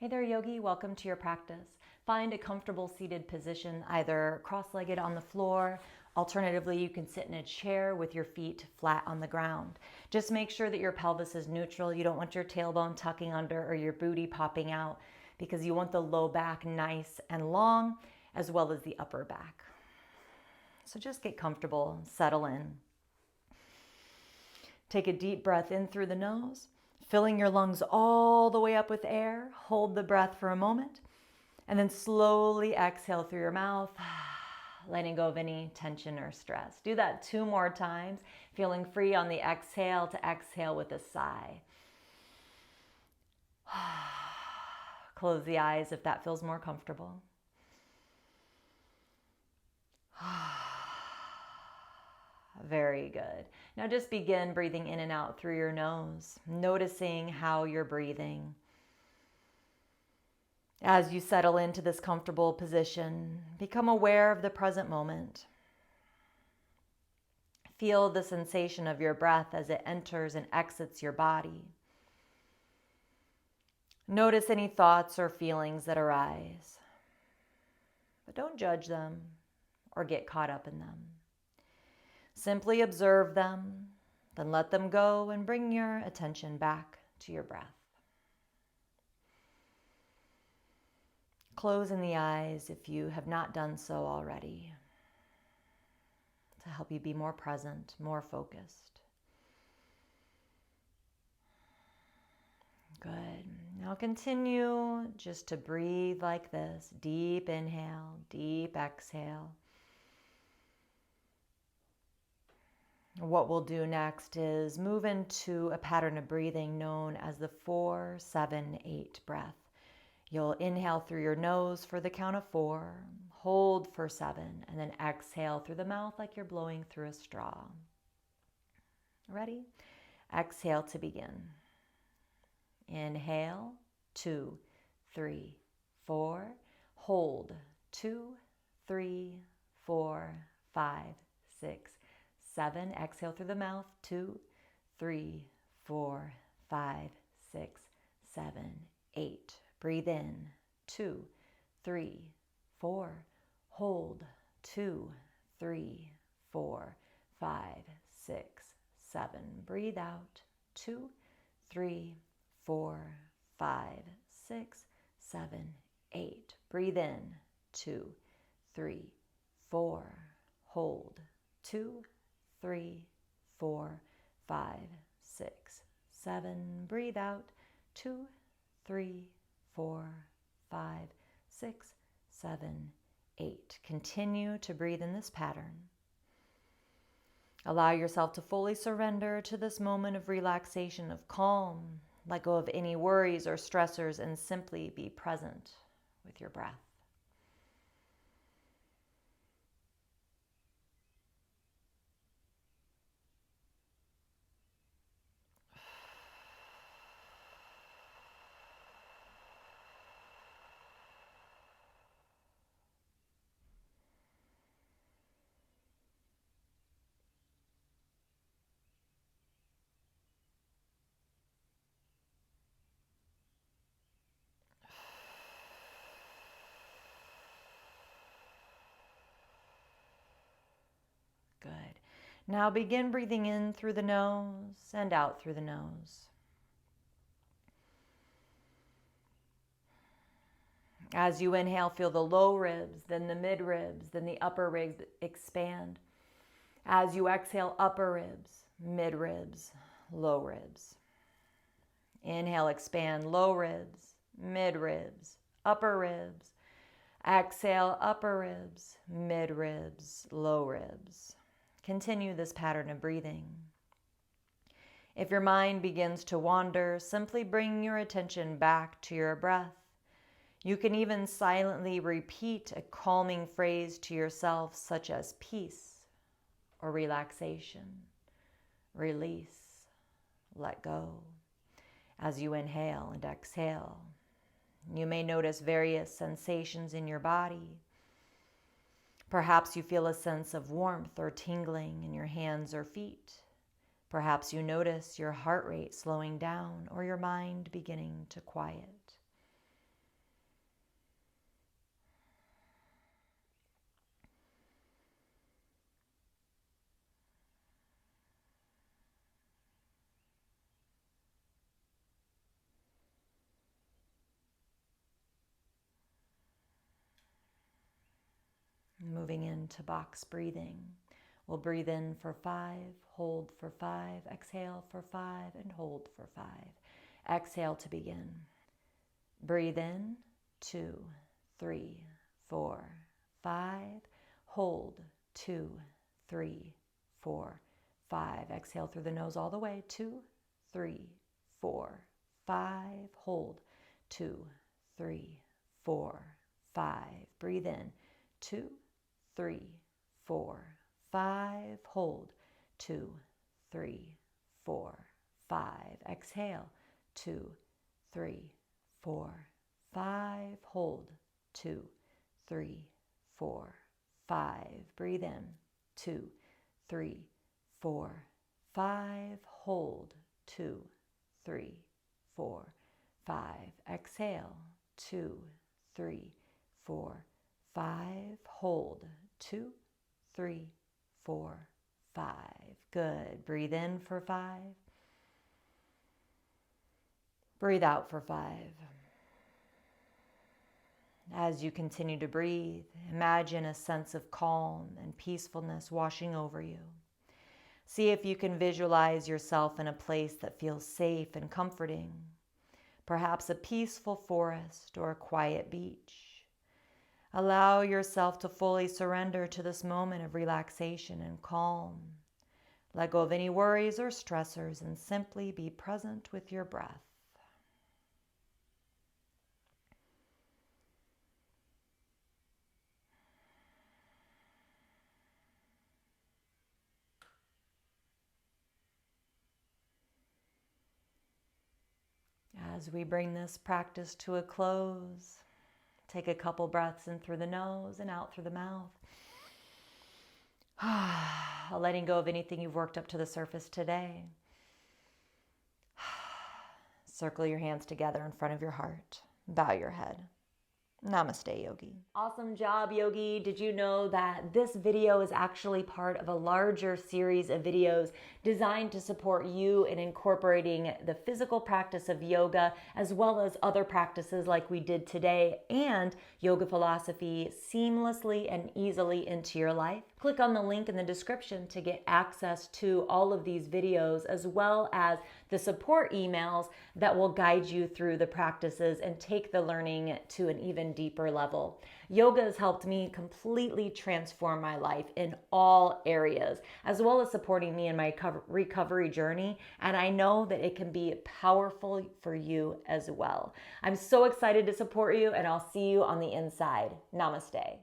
Hey there, yogi. Welcome to your practice. Find a comfortable seated position, either cross-legged on the floor. Alternatively, you can sit in a chair with your feet flat on the ground. Just make sure that your pelvis is neutral. You don't want your tailbone tucking under or your booty popping out, because you want the low back nice and long, as well as the upper back. So just get comfortable, settle in. Take a deep breath in through the nose, filling your lungs all the way up with air. Hold the breath for a moment, and then slowly exhale through your mouth, letting go of any tension or stress. Do that 2 more times, feeling free on the exhale to exhale with a sigh. Close the eyes if that feels more comfortable. Very good. Now just begin breathing in and out through your nose, noticing how you're breathing. As you settle into this comfortable position, become aware of the present moment. Feel the sensation of your breath as it enters and exits your body. Notice any thoughts or feelings that arise, but don't judge them or get caught up in them. Simply observe them, then let them go and bring your attention back to your breath. Closing the eyes if you have not done so already, to help you be more present, more focused. Good. Now continue just to breathe like this. Deep inhale, deep exhale. What we'll do next is move into a pattern of breathing known as the 4-7-8 breath. You'll inhale through your nose for the count of 4, hold for 7, and then exhale through the mouth like you're blowing through a straw. Ready? Exhale to begin. Inhale, 2, 3, 4. Hold, 2, 3, 4, 5, 6, 7. Exhale through the mouth, 2, 3, 4, 5, 6, 7, 8. Breathe in, 2, 3, 4. Hold, 2, 3, 4, 5, 6, 7. Breathe out, 2, 3, 4, 5, 6, 7, 8. Breathe in, 2, 3, 4. Hold, 2, 3, 4, 5, 6, 7. Breathe out, 2, 3, 4, 5, 6, 7, 8. Continue to breathe in this pattern. Allow yourself to fully surrender to this moment of relaxation, of calm. Let go of any worries or stressors and simply be present with your breath. Good. Now begin breathing in through the nose and out through the nose. As you inhale, feel the low ribs, then the mid ribs, then the upper ribs expand. As you exhale, upper ribs, mid ribs, low ribs. Inhale, expand, low ribs, mid ribs, upper ribs. Exhale, upper ribs, mid ribs, low ribs. Continue this pattern of breathing. If your mind begins to wander, simply bring your attention back to your breath. You can even silently repeat a calming phrase to yourself, such as peace or relaxation, release, let go. As you inhale and exhale, you may notice various sensations in your body. Perhaps you feel a sense of warmth or tingling in your hands or feet. Perhaps you notice your heart rate slowing down or your mind beginning to quiet. moving into box breathing. We'll breathe in for 5, hold for 5, exhale for 5, and hold for 5. Exhale to begin. Breathe in, 2, 3, 4, 5. Hold, 2, 3, 4, 5. Exhale through the nose all the way, 2, 3, 4, 5. Hold, 2, 3, 4, 5. Breathe in, 2, 3, 4, 5. Hold, 2, 3, 4, 5. Exhale, 2, 3, 4, 5. Hold, 2, 3, 4, 5. Breathe in, 2, 3, 4, 5. Hold, 2, 3, 4, 5. Exhale, 2, 3, 4, 5. Hold, 2, 3, 4, 5. Good. Breathe in for 5. Breathe out for 5. As you continue to breathe, imagine a sense of calm and peacefulness washing over you. See if you can visualize yourself in a place that feels safe and comforting, perhaps a peaceful forest or a quiet beach. Allow yourself to fully surrender to this moment of relaxation and calm. Let go of any worries or stressors and simply be present with your breath. As we bring this practice to a close, take a couple breaths in through the nose and out through the mouth. Letting go of anything you've worked up to the surface today. Circle your hands together in front of your heart. Bow your head. Namaste, Yogi. Awesome job, Yogi. Did you know that this video is actually part of a larger series of videos designed to support you in incorporating the physical practice of yoga as well as other practices like we did today and yoga philosophy seamlessly and easily into your life? Click on the link in the description to get access to all of these videos as well as the support emails that will guide you through the practices and take the learning to an even deeper level. Yoga has helped me completely transform my life in all areas, as well as supporting me in my recovery journey. And I know that it can be powerful for you as well. I'm so excited to support you, and I'll see you on the inside. Namaste.